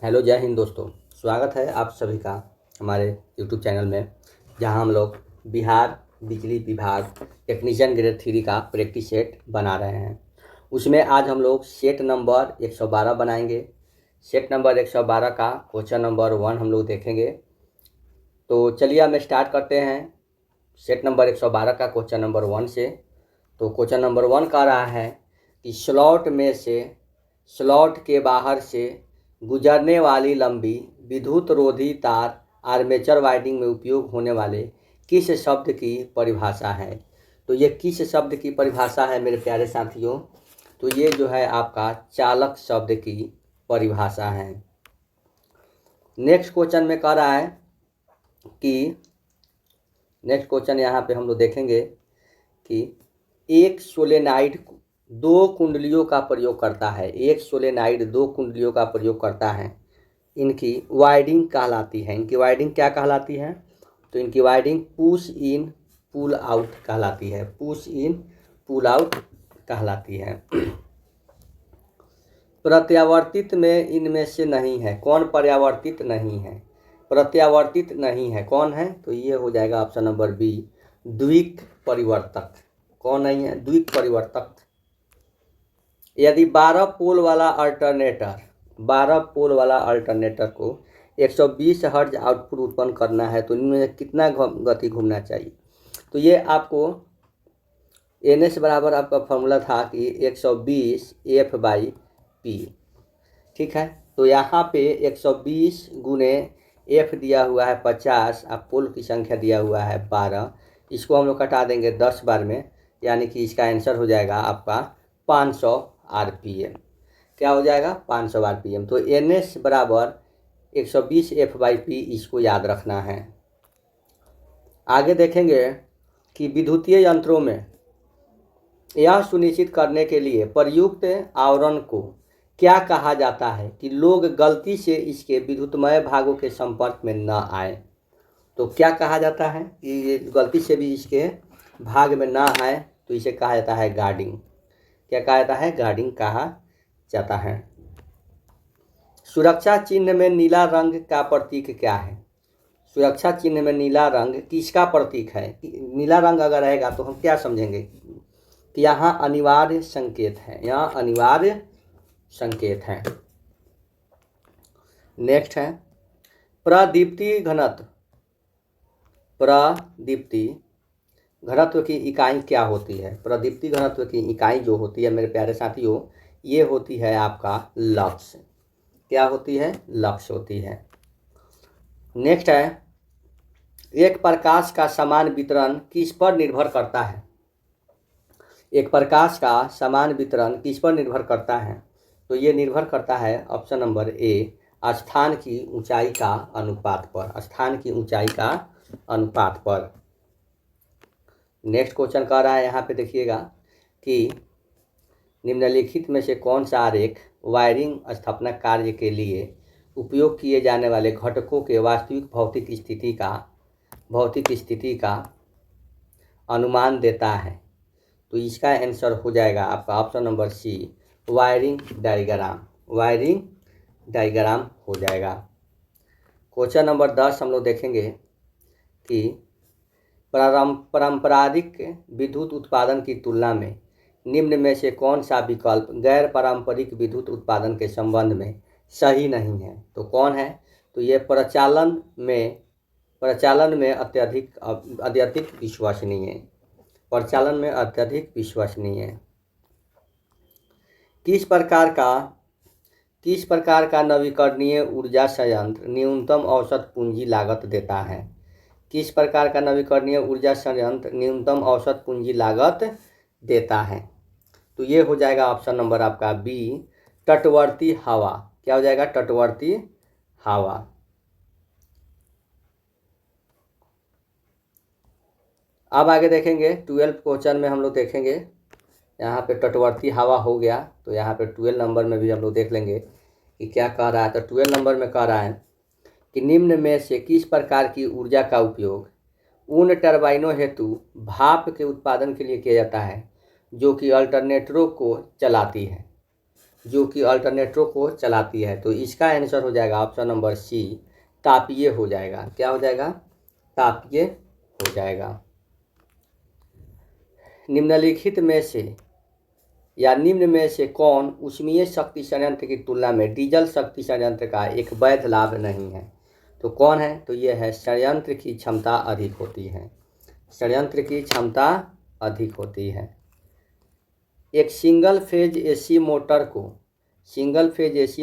Hello, जय हिंद दोस्तों। स्वागत है आप सभी का हमारे यूट्यूब चैनल में, जहां हम लोग बिहार बिजली विभाग टेक्नीशियन ग्रेड 3 का प्रैक्टिस सेट बना रहे हैं। उसमें आज हम लोग सेट नंबर 112 बनाएंगे। सेट नंबर 112 का क्वेश्चन नंबर 1 हम लोग देखेंगे। तो चलिए हम स्टार्ट करते हैं सेट नंबर 112 का क्वेश्चन नंबर 1 से। तो क्वेश्चन नंबर 1 कह रहा है कि स्लॉट के बाहर से गुजरने वाली लंबी विद्युत रोधी तार आर्मेचर वाइंडिंग में उपयोग होने वाले किस शब्द की परिभाषा है। तो ये किस शब्द की परिभाषा है मेरे प्यारे साथियों? तो ये जो है आपका चालक शब्द की परिभाषा है। नेक्स्ट क्वेश्चन में कह रहा है कि नेक्स्ट क्वेश्चन यहाँ पे हम लोग देखेंगे कि एक सोलेनाइड दो कुंडलियों का प्रयोग करता है। एक सोलेनाइड दो कुंडलियों का प्रयोग करता है। इनकी वाइंडिंग कहलाती है। इनकी वाइंडिंग क्या कहलाती है? तो इनकी winding push in pull out कहलाती है। पुश इन पुल आउट कहलाती है। प्रत्यावर्तित में इनमें से नहीं है। कौन प्रत्यावर्तित नहीं है? प्रत्यावर्तित नहीं है कौन है? तो ये हो जाएगा ऑप्शन नंबर बी, द्विक परिवर्तक। कौन नहीं है? द्विक परिवर्तक। यदि 12 पोल वाला अल्टरनेटर को 120 हर्ट्ज आउटपुट उत्पन्न करना है तो इनमें कितना गति घूमना चाहिए? तो ये आपको NS बराबर आपका फॉर्मूला था कि 120 F/P। ठीक है, तो यहाँ पे 120 गुने F दिया हुआ है 50 और पोल की संख्या दिया हुआ है 12। इसको हम लोग कटा देंगे 10 बार में, यानी कि इसका आंसर हो जाएगा आपका 500 RPM। क्या हो जाएगा? 500 RPM। तो NS बराबर 120 F/P, इसको याद रखना है। आगे देखेंगे कि विद्युतीय यंत्रों में यह सुनिश्चित करने के लिए प्रयुक्त आवरण को क्या कहा जाता है कि लोग गलती से इसके विद्युतमय भागों के संपर्क में न आए। तो क्या कहा जाता है कि ये गलती से भी इसके भाग में ना आए, तो इसे कहा जाता है गार्डिंग। क्या कहा जाता है? गार्डिंग कहा जाता है। सुरक्षा चिन्ह में नीला रंग का प्रतीक क्या है? सुरक्षा चिन्ह में नीला रंग किसका प्रतीक है? नीला रंग अगर रहेगा तो हम क्या समझेंगे कि यहाँ अनिवार्य संकेत है। यहाँ अनिवार्य संकेत है। नेक्स्ट है प्रदीप्ति घनत्व। प्रदीप्ति घनत्व की इकाई क्या होती है? प्रदीप्ति घनत्व की इकाई जो होती है मेरे प्यारे साथियों, ये होती है आपका लक्स। क्या होती है? लक्स होती है। नेक्स्ट है एक प्रकाश का समान वितरण किस पर निर्भर करता है? एक प्रकाश का समान वितरण किस पर निर्भर करता है? तो ये निर्भर करता है ऑप्शन नंबर ए, स्थान की ऊंचाई का अनुपात पर। स्थान की ऊंचाई का अनुपात पर। नेक्स्ट क्वेश्चन कह रहा है यहाँ पे देखिएगा कि निम्नलिखित में से कौन सा आरेख वायरिंग स्थापना कार्य के लिए उपयोग किए जाने वाले घटकों के वास्तविक भौतिक स्थिति का अनुमान देता है? तो इसका आंसर हो जाएगा आपका option number C, wiring diagram. Wiring diagram हो जाएगा। क्वेश्चन नंबर 10 हम लोग देखेंगे कि पारंपरिक विद्युत उत्पादन की तुलना में निम्न में से कौन सा विकल्प गैर पारंपरिक विद्युत उत्पादन के संबंध में सही नहीं है? तो कौन है? तो ये प्रचालन में अत्यधिक विश्वसनीय है। प्रचालन में अत्यधिक विश्वसनीय है। किस प्रकार का नवीकरणीय ऊर्जा संयंत्र न्यूनतम औसत पूंजी लागत देता है? किस प्रकार का नवीकरणीय ऊर्जा संयंत्र न्यूनतम औसत पूंजी लागत देता है? तो ये हो जाएगा ऑप्शन नंबर आपका बी, तटवर्ती हवा। क्या हो जाएगा? तटवर्ती हवा। अब आगे देखेंगे 12 क्वेश्चन में हम लोग देखेंगे, यहाँ पे तटवर्ती हवा हो गया, तो यहाँ पे 12 नंबर में भी हम लोग देख लेंगे कि क्या कह रहा है। तो 12 नंबर में कह रहा है कि निम्न में से किस प्रकार की ऊर्जा का उपयोग उन टरबाइनों हेतु भाप के उत्पादन के लिए किया जाता है जो कि अल्टरनेटरों को चलाती है? जो कि अल्टरनेटरों को चलाती है। तो इसका आंसर हो जाएगा ऑप्शन नंबर सी, तापीय हो जाएगा। क्या हो जाएगा? तापीय हो जाएगा। निम्नलिखित में से या निम्न में से कौन ऊष्मीय शक्ति संयंत्र की तुलना में डीजल शक्ति संयंत्र का एक वैध लाभ नहीं है? तो कौन है? तो ये है संयंत्र की क्षमता अधिक होती है। संयंत्र की क्षमता अधिक होती है। एक सिंगल फेज एसी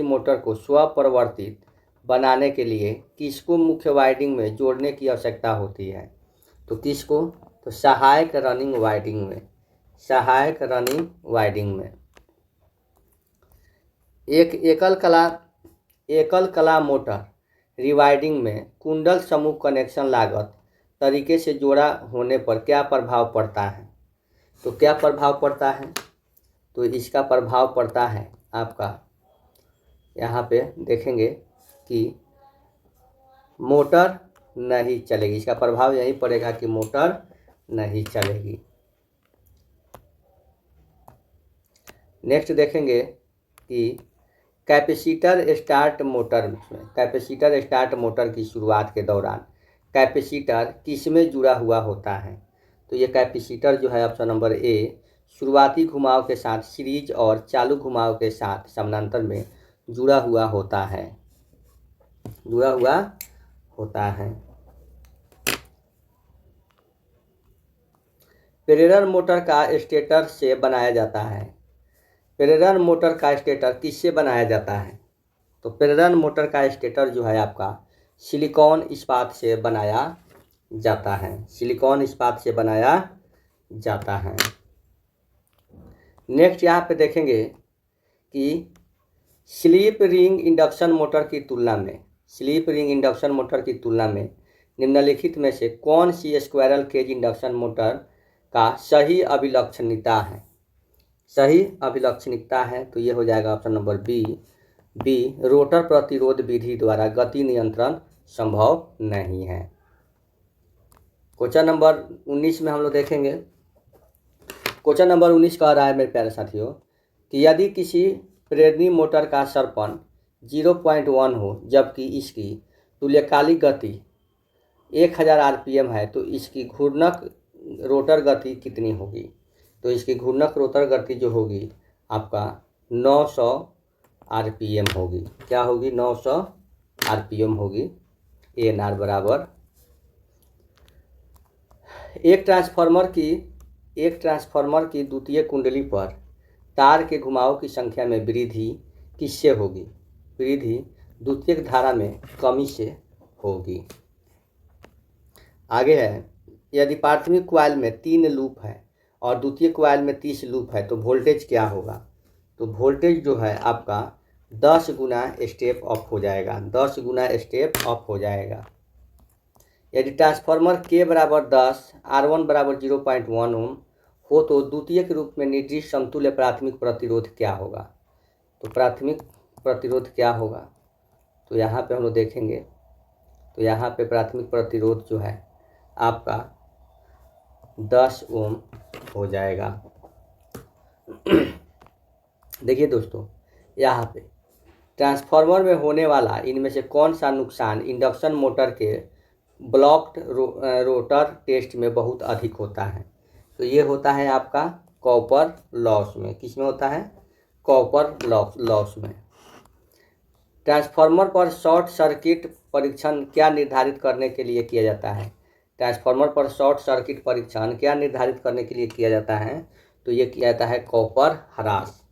मोटर को स्वप्रवर्तित बनाने के लिए किसको मुख्य वाइंडिंग में जोड़ने की आवश्यकता होती है? तो किसको? तो सहायक रनिंग वाइंडिंग में। एक एकल कला मोटर रिवाइंडिंग में कुंडल समूह कनेक्शन लागत तरीके से जोड़ा होने पर क्या प्रभाव पड़ता है? तो क्या प्रभाव पड़ता है? तो इसका प्रभाव पड़ता है आपका, यहाँ पे देखेंगे कि मोटर नहीं चलेगी। इसका प्रभाव यही पड़ेगा कि मोटर नहीं चलेगी। नेक्स्ट देखेंगे कि कैपेसिटर स्टार्ट मोटर की शुरुआत के दौरान कैपेसिटर किसमें जुड़ा हुआ होता है? तो ये कैपेसिटर जो है ऑप्शन नंबर ए शुरुआती घुमाव के साथ सीरीज और चालू घुमाव के साथ समानांतर में जुड़ा हुआ होता है। प्रेरण मोटर का स्टेटर से बनाया जाता है। प्रेरण मोटर का स्टेटर किससे बनाया जाता है? तो प्रेरण मोटर का स्टेटर जो है आपका सिलिकॉन इस्पात से बनाया जाता है। नेक्स्ट यहाँ पे देखेंगे कि स्लिप रिंग इंडक्शन मोटर की तुलना में निम्नलिखित में से कौन सी स्क्वायरल केज इंडक्शन मोटर का सही अभिलक्षणिकता है? तो ये हो जाएगा ऑप्शन नंबर बी रोटर प्रतिरोध विधि द्वारा गति नियंत्रण संभव नहीं है। क्वेश्चन नंबर 19 में हम लोग देखेंगे। क्वेश्चन नंबर 19 कह रहा है मेरे प्यारे साथियों कि यदि किसी प्रेरणी मोटर का सरपन 0.1 हो जबकि इसकी तुल्यकालिक गति 1000 आरपीएम है तो इसकी घूर्णक रोटर गति कितनी होगी? तो इसकी घूर्णक रोटर गति जो होगी आपका 900 आरपीएम होगी। क्या होगी? 900 आरपीएम होगी। ANR बराबर एक ट्रांसफार्मर की द्वितीय कुंडली पर तार के घुमाव की संख्या में वृद्धि किससे होगी? वृद्धि द्वितीयक धारा में कमी से होगी। आगे है, यदि प्राथमिक कॉइल में 3 लूप है और द्वितीय कॉइल में 30 लूप है तो वोल्टेज क्या होगा? तो वोल्टेज जो है आपका 10 गुना स्टेप अप हो जाएगा। यदि ट्रांसफार्मर K बराबर 10 R1 बराबर 0.1 ओम हो तो द्वितीयक रूप में निर्दिष्ट समतुल्य प्राथमिक प्रतिरोध क्या होगा? तो प्राथमिक प्रतिरोध क्या होगा? तो यहाँ पे हम लोग देखेंगे तो यहाँ पे प्राथमिक प्रतिरोध जो है आपका 10 ओम हो जाएगा। देखिए दोस्तों, यहाँ पे ट्रांसफार्मर में होने वाला इनमें से कौन सा नुकसान इंडक्शन मोटर के ब्लॉक्ड रोटर टेस्ट में बहुत अधिक होता है? तो ये होता है आपका कॉपर लॉस में। किस में होता है? कॉपर लॉस में। ट्रांसफार्मर पर शॉर्ट सर्किट परीक्षण क्या निर्धारित करने के लिए किया जाता है? ट्रांसफार्मर पर शॉर्ट सर्किट परीक्षण क्या निर्धारित करने के लिए किया जाता है? तो ये किया जाता है कॉपर ह्रास।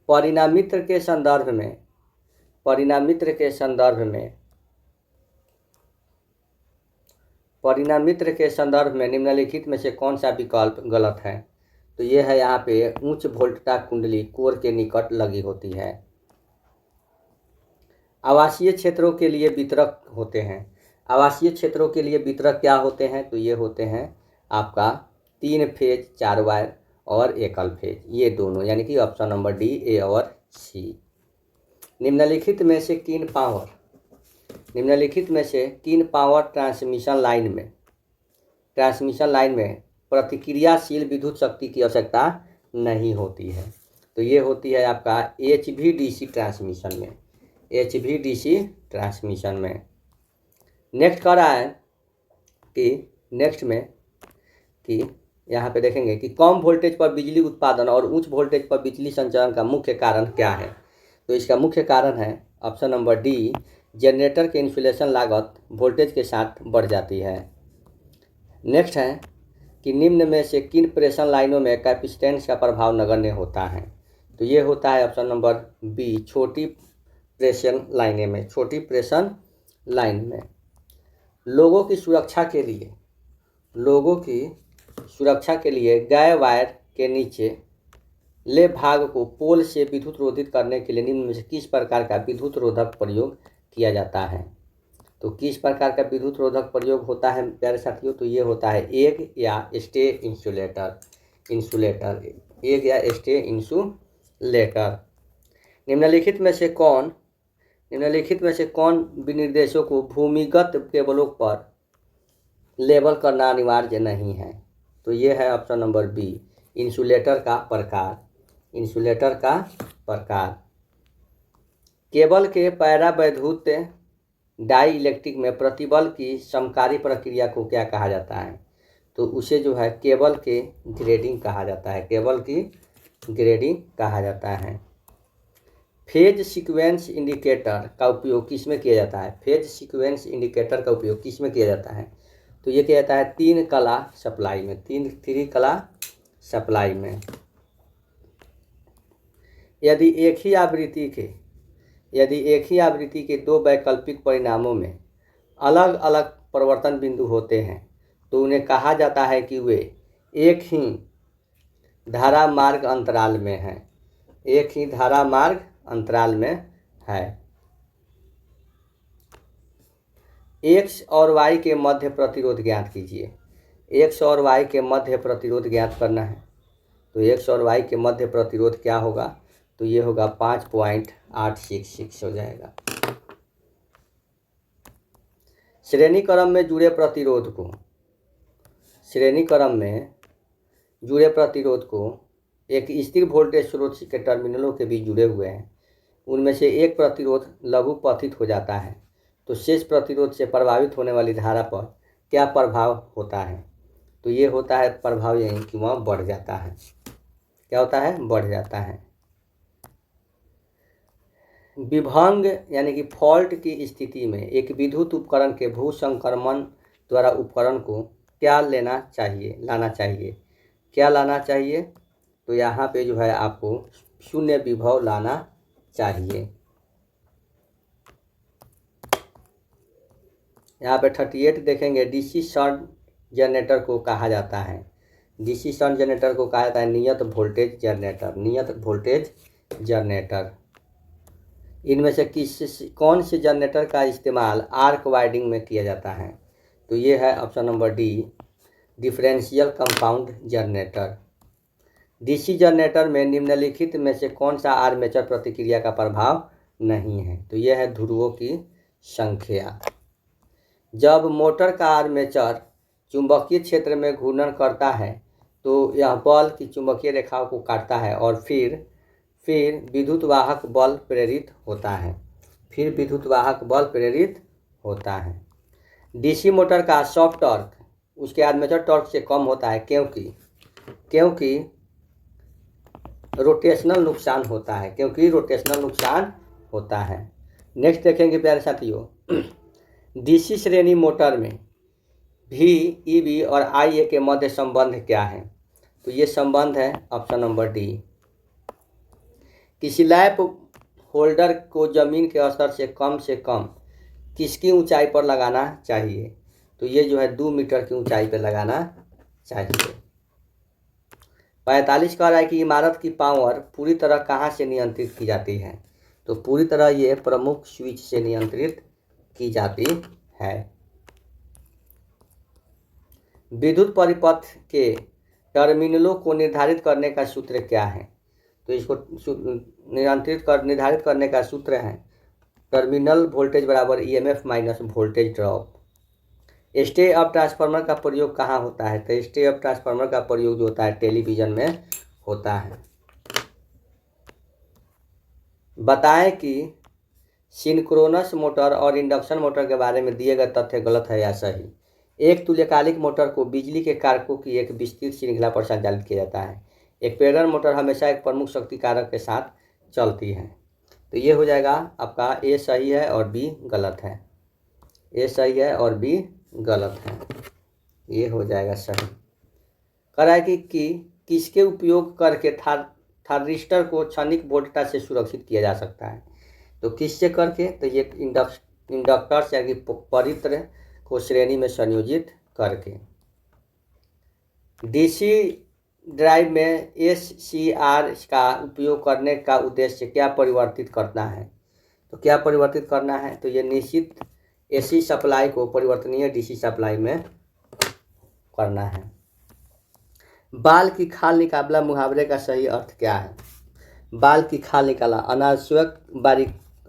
परिणामित्र के संदर्भ में निम्नलिखित में से कौन सा विकल्प गलत है? तो ये है यहाँ पे उच्च वोल्टता कुंडली कोर के निकट लगी होती है। आवासीय क्षेत्रों के लिए वितरक होते हैं। आवासीय क्षेत्रों के लिए वितरक क्या होते हैं? तो ये होते हैं आपका 3 फेज 4 वायर और एकल फेज, ये दोनों, यानी कि ऑप्शन नंबर डी, ए और सी। निम्नलिखित में से किन पावर ट्रांसमिशन लाइन में प्रतिक्रियाशील विद्युत शक्ति की आवश्यकता नहीं होती है। तो ये होती है आपका HVDC ट्रांसमिशन में, HVDC ट्रांसमिशन में। नेक्स्ट कह रहा है कि नेक्स्ट में कि यहाँ पे देखेंगे कि कम वोल्टेज पर बिजली उत्पादन और उच्च वोल्टेज पर बिजली संचरण का मुख्य कारण क्या है। तो इसका मुख्य कारण है ऑप्शन नंबर डी, जनरेटर के इंस्टॉलेशन लागत वोल्टेज के साथ बढ़ जाती है। नेक्स्ट है कि निम्न में से किन प्रेषण लाइनों में कैपेसिटेंस का प्रभाव नगण्य होता है। तो ये होता है ऑप्शन नंबर बी, छोटी प्रेषण लाइनें में, छोटी प्रेषण लाइन में। लोगों की सुरक्षा के लिए गाय वायर के नीचे ले भाग को पोल से विद्युत रोधित करने के लिए निम्न में से किस प्रकार का विद्युत रोधक प्रयोग किया जाता है। तो किस प्रकार का विद्युत रोधक प्रयोग होता है प्यारे साथियों। तो ये होता है एग या स्टे इंसुलेटर, एग या स्टे इंसुलेटर। निम्नलिखित में से कौन विनिर्देशों को भूमिगत केबलों पर लेबल करना अनिवार्य नहीं है। तो ये है ऑप्शन नंबर बी, इंसुलेटर का प्रकार। केबल के पैरावैद्युत डाई इलेक्ट्रिक में प्रतिबल की समकारी प्रक्रिया को क्या कहा जाता है। तो उसे जो है केबल की ग्रेडिंग कहा जाता है। फेज सीक्वेंस इंडिकेटर का उपयोग किस में किया जाता है। तो ये किया जाता है तीन कला सप्लाई में। यदि एक ही आवृत्ति के दो वैकल्पिक परिणामों में अलग अलग परिवर्तन बिंदु होते हैं तो उन्हें कहा जाता है कि वे एक ही धारा मार्ग अंतराल में है। एक्स और वाई के मध्य प्रतिरोध ज्ञात कीजिए। एक्स और वाई के मध्य प्रतिरोध ज्ञात करना है। तो एक्स और वाई के मध्य प्रतिरोध क्या होगा। तो ये होगा 5.866 हो जाएगा। श्रेणी क्रम में जुड़े प्रतिरोध को एक स्थिर वोल्टेज स्रोत के टर्मिनलों के बीच जुड़े हुए हैं। उनमें से एक प्रतिरोध लघुपथित हो जाता है तो शेष प्रतिरोध से प्रभावित होने वाली धारा पर क्या प्रभाव होता है। तो ये होता है प्रभाव यही कि वह बढ़ जाता है। क्या होता है, बढ़ जाता है। विभंग यानी कि फॉल्ट की स्थिति में एक विद्युत उपकरण के भू संक्रमण द्वारा उपकरण को क्या लाना चाहिए। तो यहाँ पे जो है आपको शून्य विभव लाना चाहिए। यहाँ पे 38 देखेंगे, डीसी शंट जनरेटर को कहा जाता है नियत वोल्टेज जनरेटर। इनमें से कौन से जनरेटर का इस्तेमाल आर्क वाइंडिंग में किया जाता है। तो ये है option number D, differential compound generator. DC generator में निम्नलिखित में से कौन सा आर्मेचर प्रतिक्रिया का प्रभाव नहीं है। तो यह है ध्रुवों की संख्या। जब मोटर का आर्मेचर चुंबकीय क्षेत्र में घूर्णन करता है तो यह बल की चुंबकीय रेखाओं को काटता है और फिर विद्युत वाहक बल प्रेरित होता है। डीसी मोटर का सॉफ्ट टॉर्क उसके आर्मेचर टॉर्क से कम होता है क्योंकि रोटेशनल नुकसान होता है। नेक्स्ट देखेंगे प्यारे साथियों, डीसी श्रेणी मोटर में VEB और IA के मध्य संबंध क्या है। तो ये संबंध है ऑप्शन नंबर डी। किसी लैप होल्डर को जमीन के स्तर से कम किसकी ऊंचाई पर लगाना चाहिए। तो ये जो है 2 मीटर की ऊंचाई पर लगाना चाहिए। 45 कह रहा है कि इमारत की पावर पूरी तरह कहाँ से नियंत्रित की जाती है। तो पूरी तरह ये प्रमुख स्विच से नियंत्रित की जाती है। विद्युत परिपथ के टर्मिनलों को निर्धारित करने का सूत्र क्या है। तो इसको निर्धारित करने का सूत्र है टर्मिनल वोल्टेज बराबर EMF minus voltage drop. Stay up transformer का प्रयोग कहाँ होता है। तो स्टे अप ट्रांसफार्मर का प्रयोग जो होता है टेलीविज़न में होता है। बताएं कि सिंक्रोनस मोटर और इंडक्शन मोटर के बारे में दिए गए तथ्य गलत है या सही। एक तुल्यकालिक मोटर को बिजली के कारकों की एक विस्तृत श्रृंखला पर संचालित किया जाता है। एक प्रेरण मोटर हमेशा एक प्रमुख शक्ति कारक के साथ चलती है। तो ये हो जाएगा आपका ए सही है और बी गलत है। ए सही है और बी गलत है, ये हो जाएगा सही। कह रहा है कि किसके उपयोग करके थारिस्टर को क्षणिक वोल्टता से सुरक्षित किया जा सकता है। तो किससे करके, तो ये इंडक्टर्स यानी कि परित्र को श्रेणी में संयोजित करके। डीसी ड्राइव में एससीआर का उपयोग करने का उद्देश्य क्या परिवर्तित करना है। तो क्या परिवर्तित करना है, तो ये निश्चित एसी सप्लाई को परिवर्तनीय डीसी सप्लाई में करना है। बाल की खाल निकालना मुहावरे का सही अर्थ क्या है। बाल की खाल निकाला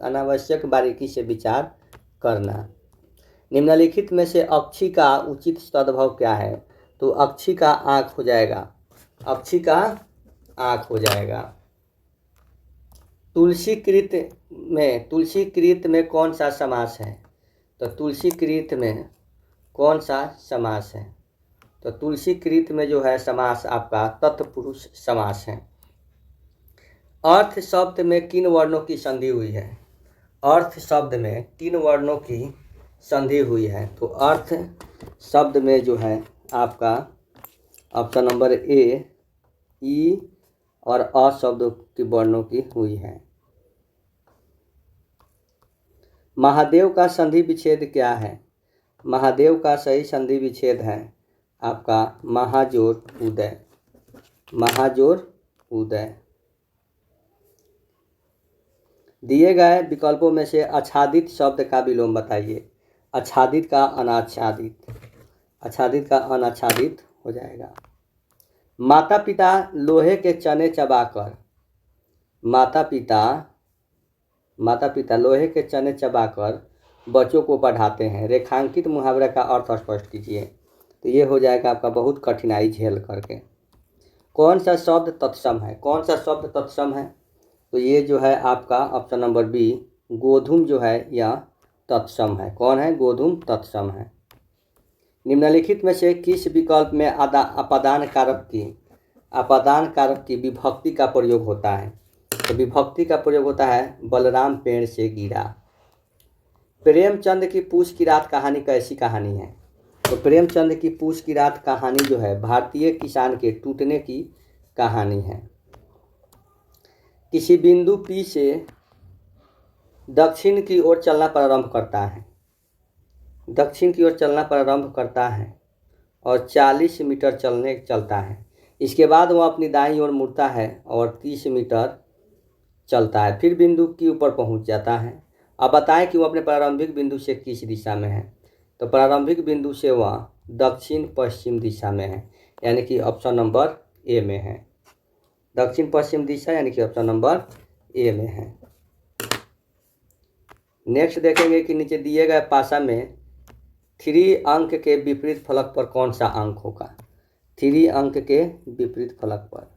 अनावश्यक बारीकी से विचार करना। निम्नलिखित में से अक्षी का उचित सद्भाव क्या है। तो अक्षी का आँख हो जाएगा, अक्षी का आँख हो जाएगा। तुलसीकृत में कौन सा समास है। तो तुलसीकृत में कौन सा समास है। तो तुलसीकृत में जो है समास आपका तत्पुरुष समास है। अर्थ शब्द में किन वर्णों की संधि हुई है। अर्थ शब्द में किन वर्णों की संधि हुई है। तो अर्थ शब्द में जो है आपका ऑप्शन नंबर ए ई और अ शब्द की वर्णों की हुई है। महादेव का संधि विच्छेद क्या है। महादेव का सही संधि विच्छेद है आपका महाजोर उदय, महाजोर उदय। दिए गए विकल्पों में से आच्छादित शब्द का विलोम बताइए। आच्छादित का अनाच्छादित, आच्छादित का अनाच्छादित हो जाएगा। माता पिता लोहे के चने चबाकर, माता पिता लोहे के चने चबाकर बच्चों को पढ़ाते हैं। रेखांकित मुहावरे का अर्थ स्पष्ट कीजिए। तो ये हो जाएगा आपका बहुत कठिनाई झेल करके। कौन सा शब्द तत्सम है, कौन सा शब्द तत्सम है। तो ये जो है आपका ऑप्शन नंबर बी गोधूम जो है यह तत्सम है। कौन है, गोधूम तत्सम है। निम्नलिखित में से किस विकल्प में अपादान कारक की विभक्ति का प्रयोग होता है। तो विभक्ति का प्रयोग होता है बलराम पेड़ से गिरा। प्रेमचंद की पूछ की रात कहानी कैसी कहानी है। तो प्रेमचंद की पूछ की रात कहानी जो है भारतीय किसान के टूटने की कहानी है। किसी बिंदु P से दक्षिण की ओर चलना प्रारंभ करता है, दक्षिण की ओर चलना प्रारंभ करता है और 40 मीटर चलता है। इसके बाद वह अपनी दाईं ओर मुड़ता है और 30 मीटर चलता है, फिर बिंदु के ऊपर पहुंच जाता है। अब बताएं कि वह अपने प्रारंभिक बिंदु से किस दिशा में है। तो प्रारंभिक बिंदु से वह दक्षिण पश्चिम दिशा में है, यानी कि ऑप्शन नंबर ए में है। दक्षिण पश्चिम दिशा यानी कि ऑप्शन नंबर ए में है। नेक्स्ट देखेंगे कि नीचे दिए गए पासा में 3 अंक के विपरीत फलक पर कौन सा अंक होगा। 3 अंक के विपरीत फलक पर,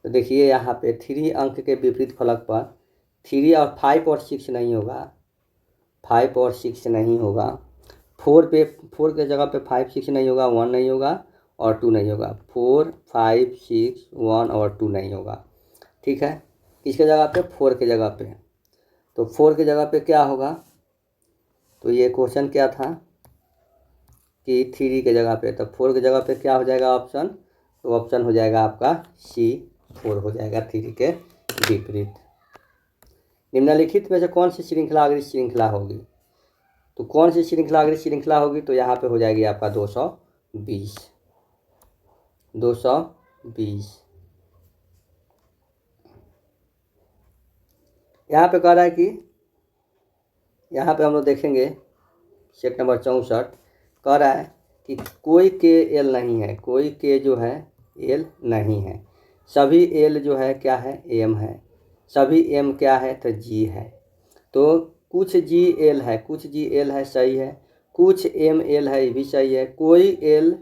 तो देखिए यहाँ पे 3 अंक के विपरीत फलक पर 3 और 5 और 6 नहीं होगा, 5 और 6 नहीं होगा। 4 के जगह पे 5 6 नहीं होगा, 1 नहीं होगा और 2 नहीं होगा। 4 5 6 1 और 2 नहीं होगा। ठीक है, किसके जगह पे, 4 के जगह पे। तो 4 के जगह पे क्या होगा। तो ये क्वेश्चन क्या था कि 3 के जगह पे, तो 4 के जगह पे क्या हो जाएगा ऑप्शन। तो ऑप्शन हो जाएगा आपका C4 हो जाएगा 3 के विपरीत। निम्नलिखित में से कौन सी श्रृंखला अग्रिम श्रृंखला होगी। तो कौन सी श्रृंखला अग्रिम श्रृंखला होगी। तो यहाँ पे हो जाएगी आपका 220। यहाँ पे कह रहा है कि यहाँ पे हम लोग देखेंगे सेट नंबर 64 कह रहा है कि कोई के एल नहीं है, कोई के जो है एल नहीं है। सभी एल जो है क्या है, एम है। सभी एम क्या है, तो जी है। तो कुछ जी एल है, कुछ जी एल है, सही है। कुछ एम एल है, ये भी सही है। कोई एल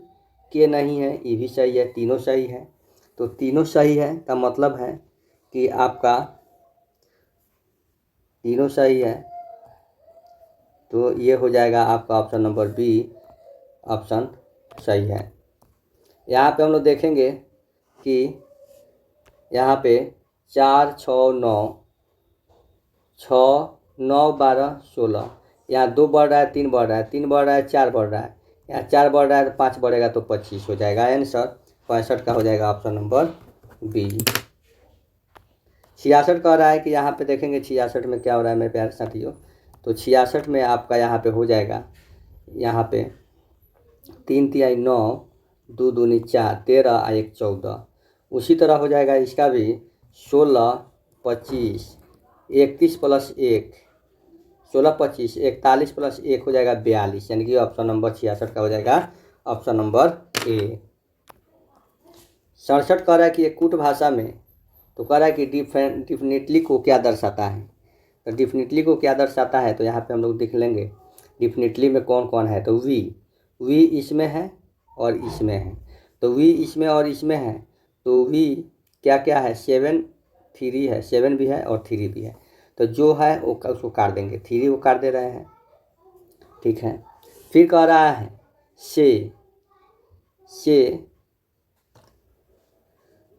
के नहीं है, ये भी सही है, तीनों सही है। तो तीनों सही है, का मतलब है कि आपका तीनों सही है। तो ये हो जाएगा आपका ऑप्शन नंबर बी ऑप्शन सही है। यहाँ पे हम लोग देखेंगे कि यहाँ पे 4 6 9 6 9 12 16, यहाँ 2 बढ़ रहा है, 3 बढ़ रहा है, 3 बढ़ रहा है, 4 बढ़ रहा है, यहाँ 4 बढ़ रहा है तो 5 बढ़ेगा तो 25 हो जाएगा। आंसर 65 का हो जाएगा ऑप्शन नंबर बी। 66 कह रहा है कि यहाँ पे देखेंगे 66 में क्या हो रहा है मेरे प्यारे साथियों। तो 66 में आपका यहाँ पे हो जाएगा, यहाँ पे 3 तिहाई 9, 2 दूनी 4, 13 और 1 14। उसी तरह हो जाएगा इसका भी 16 25 31 प्लस 1 16 25 41 प्लस 1 हो जाएगा 42, यानी कि ऑप्शन नंबर 66 का हो जाएगा ऑप्शन नंबर ए। 67 कह रहा है कि एक कूट भाषा में, तो कह रहा है कि डिफिनेटली को क्या दर्शाता है। तो डिफिनेटली को क्या दर्शाता है, तो यहाँ पे हम लोग देख लेंगे डिफिनेटली में कौन कौन है। तो वी इसमें है और इसमें है। तो वी इसमें और इसमें है, तो वी क्या क्या है, 7 3 है, 7 भी है और 3 भी है। तो जो है वो उसको काट देंगे, 3 को काट दे रहे हैं, ठीक है। फिर कह रहा है से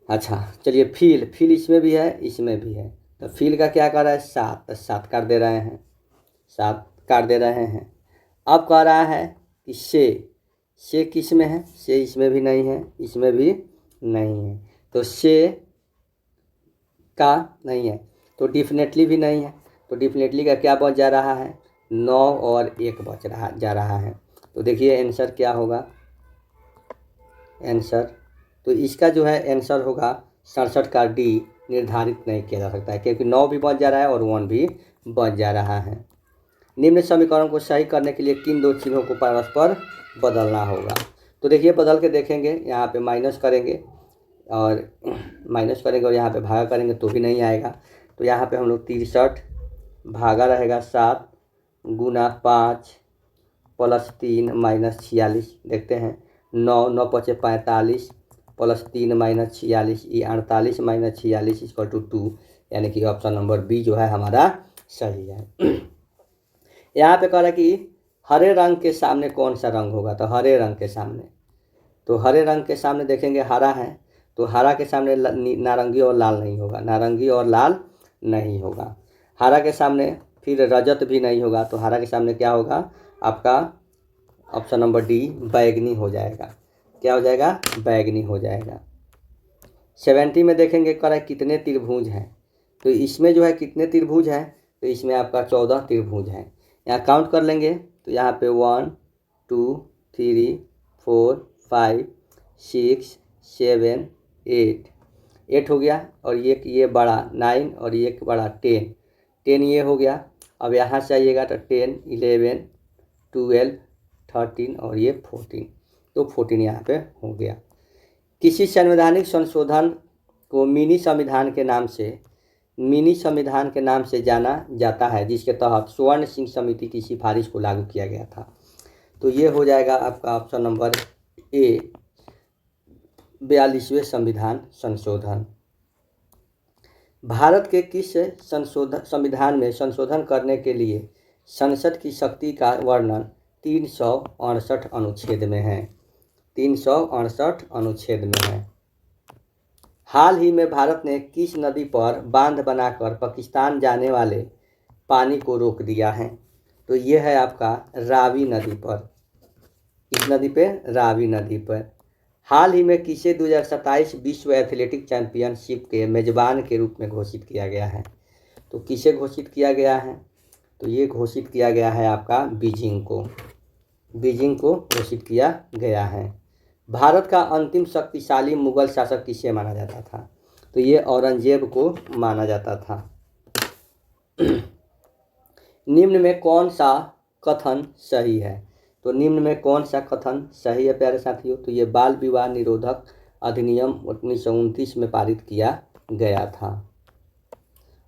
अच्छा चलिए फील इसमें भी है इसमें भी है। तो फील का क्या कर रहा है 7, तो 7 काट दे रहे हैं, 7 काट दे रहे हैं। अब कह रहा है कि से किस में है, से इसमें भी नहीं है इसमें भी नहीं है, तो से का नहीं है, तो डिफिनेटली भी नहीं है। तो डिफिनेटली का क्या बच जा रहा है, 9 और 1 बच जा रहा है। तो देखिए आंसर क्या होगा, आंसर तो इसका जो है आंसर होगा 67 का डी निर्धारित नहीं किया जा सकता है, क्योंकि 9 भी बच जा रहा है और 1 भी बच जा रहा है। निम्न समीकरण को सही करने के लिए किन 2 चिन्हों को परस्पर बदलना होगा। तो देखिए बदल के देखेंगे, यहाँ पे माइनस करेंगे और यहाँ पे भागा करेंगे तो भी नहीं आएगा। तो यहाँ पे हम लोग 63 भागा रहेगा 7 गुना 5 प्लस 3 माइनस 46, देखते हैं 9 9 पचे 45 प्लस 3 माइनस 46, ये 48 माइनस 46 इक्वल टू 2, यानी कि ऑप्शन नंबर बी जो है हमारा सही है। यहाँ पे कह रहा है कि हरे रंग के सामने कौन सा रंग होगा। तो हरे रंग के सामने, तो हरे रंग के सामने देखेंगे हरा है, तो हरा के सामने नारंगी और लाल नहीं होगा, नारंगी और लाल नहीं होगा। हरा के सामने फिर रजत भी नहीं होगा, तो हरा के सामने क्या होगा आपका ऑप्शन नंबर डी बैगनी हो जाएगा। क्या हो जाएगा, बैगनी हो जाएगा। 70 में देखेंगे कह रहा है कितने त्रिभुज हैं। तो इसमें जो है कितने त्रिभुज हैं, तो इसमें आपका 14 त्रिभुज हैं। यहाँ काउंट कर लेंगे तो यहाँ पे 1 2 3 4 5 6 7 8 हो गया, और ये बड़ा 9 और ये बड़ा 10 ये हो गया। अब यहाँ से आइएगा तो 10 11 12 13 और ये 14, तो 14 यहाँ पे हो गया। किसी संवैधानिक संशोधन को मिनी संविधान के नाम से जाना जाता है, जिसके तहत स्वर्ण सिंह समिति की सिफारिश को लागू किया गया था। तो ये हो जाएगा आपका ऑप्शन नंबर ए 42वें संविधान संशोधन। भारत के किस संविधान में संशोधन करने के लिए संसद की शक्ति का वर्णन 368 अनुच्छेद में है, 368 अनुच्छेद में है। हाल ही में भारत ने किस नदी पर बांध बनाकर पाकिस्तान जाने वाले पानी को रोक दिया है। तो ये है आपका रावी नदी पर। इस नदी पे, रावी नदी पर। हाल ही में किसे 2027 विश्व एथलेटिक चैंपियनशिप के मेज़बान के रूप में घोषित किया गया है। तो किसे घोषित किया गया है, तो ये घोषित किया गया है आपका बीजिंग को घोषित किया गया है। भारत का अंतिम शक्तिशाली मुगल शासक किसे माना जाता था। तो ये औरंगजेब को माना जाता था। निम्न में कौन सा कथन सही है। तो निम्न में कौन सा कथन सही है प्यारे साथियों। तो ये बाल विवाह निरोधक अधिनियम 1929 में पारित किया गया था।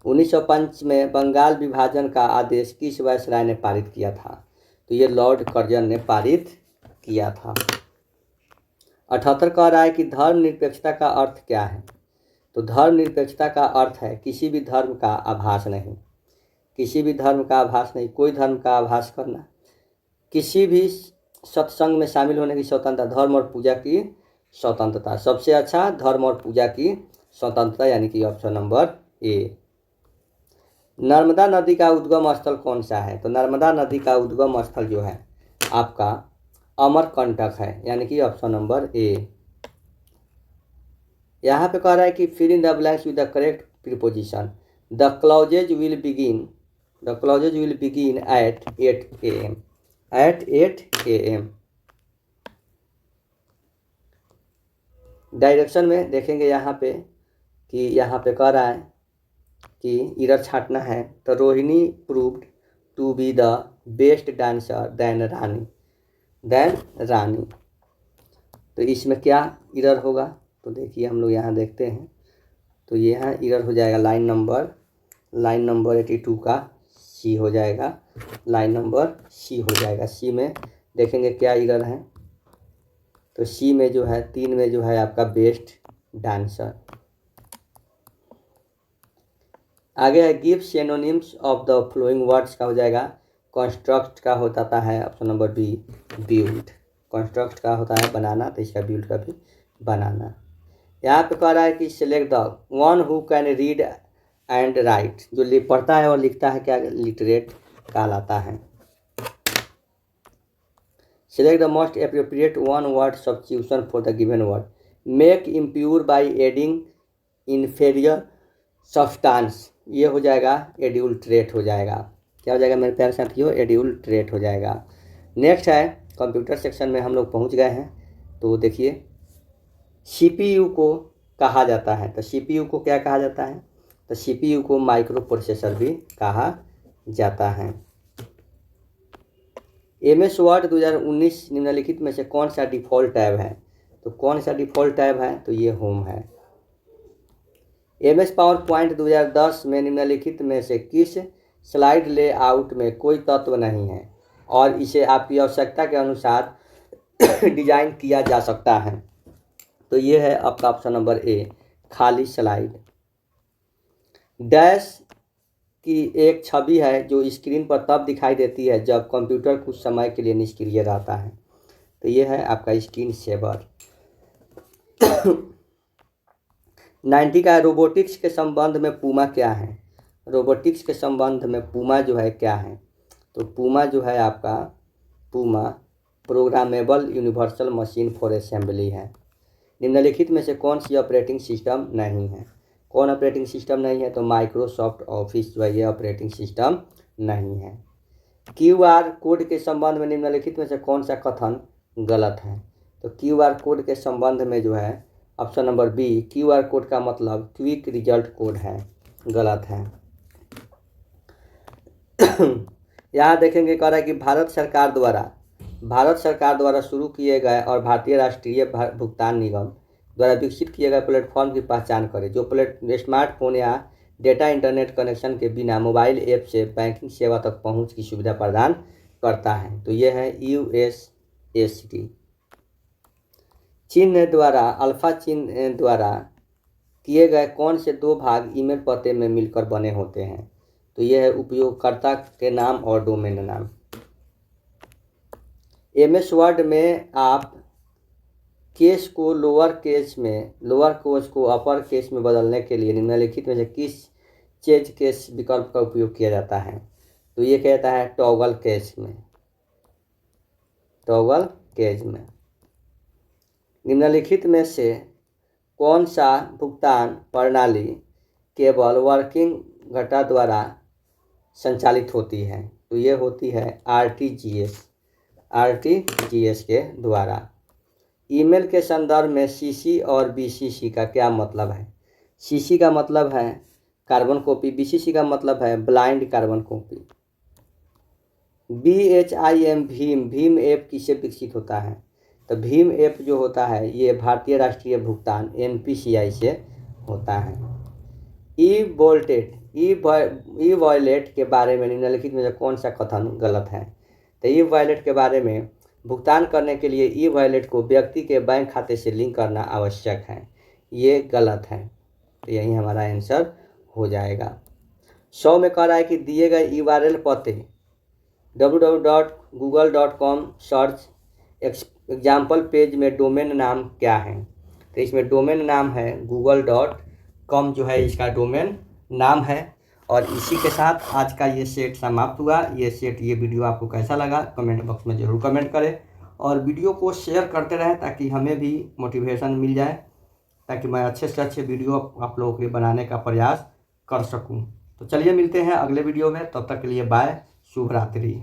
1905 में बंगाल विभाजन का आदेश किस वायसराय ने पारित किया था। तो ये लॉर्ड कर्जन ने पारित किया था। 78 कह रहा है कि धर्मनिरपेक्षता का अर्थ क्या है। तो धर्मनिरपेक्षता का अर्थ है किसी भी धर्म का आभास नहीं, किसी भी धर्म का आभास नहीं, कोई धर्म का आभास करना, किसी भी सत्संग में शामिल होने की स्वतंत्रता, धर्म और पूजा की स्वतंत्रता। सबसे अच्छा धर्म और पूजा की स्वतंत्रता, यानी कि ऑप्शन नंबर ए। नर्मदा नदी का उद्गम स्थल कौन सा है। तो नर्मदा नदी का उद्गम स्थल जो है आपका अमरकंटक है, यानी कि ऑप्शन नंबर ए। यहाँ पे कह रहा है कि fill in the blanks with the correct preposition. The clauses will begin at 8 AM, at 8 AM। Direction में देखेंगे यहाँ पे कि यहाँ पे कह रहा है कि इरर छांटना है। तो Rohini proved to be the best dancer than Rani. तो इसमें क्या इरर होगा, तो देखिए हम लोग यहाँ देखते हैं। तो यहाँ इरर हो जाएगा लाइन नंबर 82 का सी हो जाएगा, लाइन नंबर सी हो जाएगा। सी में देखेंगे क्या इरर है। तो सी में जो है 3 में जो है आपका बेस्ट डांसर। आगे है give synonyms of the following words का हो जाएगा। कंस्ट्रक्ट का होता है option number B build. Construct का होता है बनाना, तो इसका बिल्ड का भी बनाना। यहाँ पे कह रहा है कि select the one who can read and right. जो पढ़ता है और लिखता है क्या लिटरेट कहलाता है। Select the most appropriate one word substitution for the given word. Make impure by adding inferior substance, ये हो जाएगा एड्यूल्ट्रेट हो जाएगा। क्या हो जाएगा मेरे प्यारे साथियों, एड्यूल्ट्रेट हो जाएगा। नेक्स्ट है कंप्यूटर सेक्शन में हम लोग पहुंच गए हैं। तो देखिए CPU को कहा जाता है। तो CPU को क्या कहा जाता है, तो CPU को माइक्रो प्रोसेसर भी कहा जाता है। MS वर्ड 2019 निम्नलिखित में से कौन सा डिफ़ॉल्ट टैब है। तो कौन सा डिफ़ॉल्ट टैब है, तो ये होम है। MS पावर पॉइंट 2010 में निम्नलिखित में से किस स्लाइड लेआउट में कोई तत्व नहीं है और इसे आपकी आवश्यकता के अनुसार डिजाइन किया जा सकता है। तो ये है आपका ऑप्शन नंबर ए खाली स्लाइड। डैश की एक छवि है जो स्क्रीन पर तब दिखाई देती है जब कंप्यूटर कुछ समय के लिए निष्क्रिय रहता है। तो ये है आपका स्क्रीन सेवर। 90 का रोबोटिक्स के संबंध में पूमा क्या है। रोबोटिक्स के संबंध में पूमा जो है क्या है, तो पूमा जो है आपका Puma programmable universal machine for assembly है। निम्नलिखित में से कौन सी ऑपरेटिंग सिस्टम नहीं है। कौन ऑपरेटिंग सिस्टम नहीं है, तो माइक्रोसॉफ्ट ऑफिस जो है ये ऑपरेटिंग सिस्टम नहीं है। QR कोड के संबंध में निम्नलिखित में से कौन सा कथन गलत है। तो QR कोड के संबंध में जो है option number B QR code का मतलब क्विक रिजल्ट कोड है, गलत है। यहाँ देखेंगे कह रहा है कि भारत सरकार द्वारा शुरू किए गए और भारतीय राष्ट्रीय भुगतान निगम द्वारा विकसित किए गए प्लेटफॉर्म की पहचान करें जो स्मार्टफोन या डेटा इंटरनेट कनेक्शन के बिना मोबाइल ऐप से बैंकिंग सेवा तक पहुंच की सुविधा प्रदान करता है। तो यह है USSD। चिन्ह द्वारा अल्फा चिन्ह द्वारा किए गए कौन से दो भाग ईमेल पते में मिलकर बने होते हैं। तो यह है उपयोगकर्ता के नाम और डोमेन नाम। MS वर्ड में आप केस को लोअर केस को अपर केस में बदलने के लिए निम्नलिखित में से किस चेंज केस विकल्प का उपयोग किया जाता है। तो ये कहता है टॉगल केज में। निम्नलिखित में से कौन सा भुगतान प्रणाली केवल वर्किंग घटा द्वारा संचालित होती है। तो ये होती है RTGS के द्वारा। ईमेल के संदर्भ में CC और BCC का क्या मतलब है। CC का मतलब है कार्बन कॉपी, BCC का मतलब है blind carbon copy. Bhim app किससे विकसित होता है। तो भीम ऐप जो होता है ये भारतीय राष्ट्रीय भुगतान NPCI से होता है। ई वॉलेट के बारे में निम्नलिखित में कौन सा कथन गलत है। तो ई वॉलेट के बारे में भुगतान करने के लिए ई वॉलेट को व्यक्ति के बैंक खाते से लिंक करना आवश्यक है। ये गलत है, तो यही हमारा आंसर हो जाएगा। 100 में कह रहा है कि दिए गए URL पते www.google.com सर्च एग्जाम्पल पेज में डोमेन नाम क्या है। तो इसमें डोमेन नाम है google.com जो है इसका डोमेन नाम है। और इसी के साथ आज का ये सेट समाप्त हुआ। ये वीडियो आपको कैसा लगा कमेंट बॉक्स में ज़रूर कमेंट करें और वीडियो को शेयर करते रहें ताकि हमें भी मोटिवेशन मिल जाए, ताकि मैं अच्छे से अच्छे वीडियो आप लोगों के बनाने का प्रयास कर सकूं। तो चलिए मिलते हैं अगले वीडियो में, तब तक के लिए बाय, शुभ रात्रि।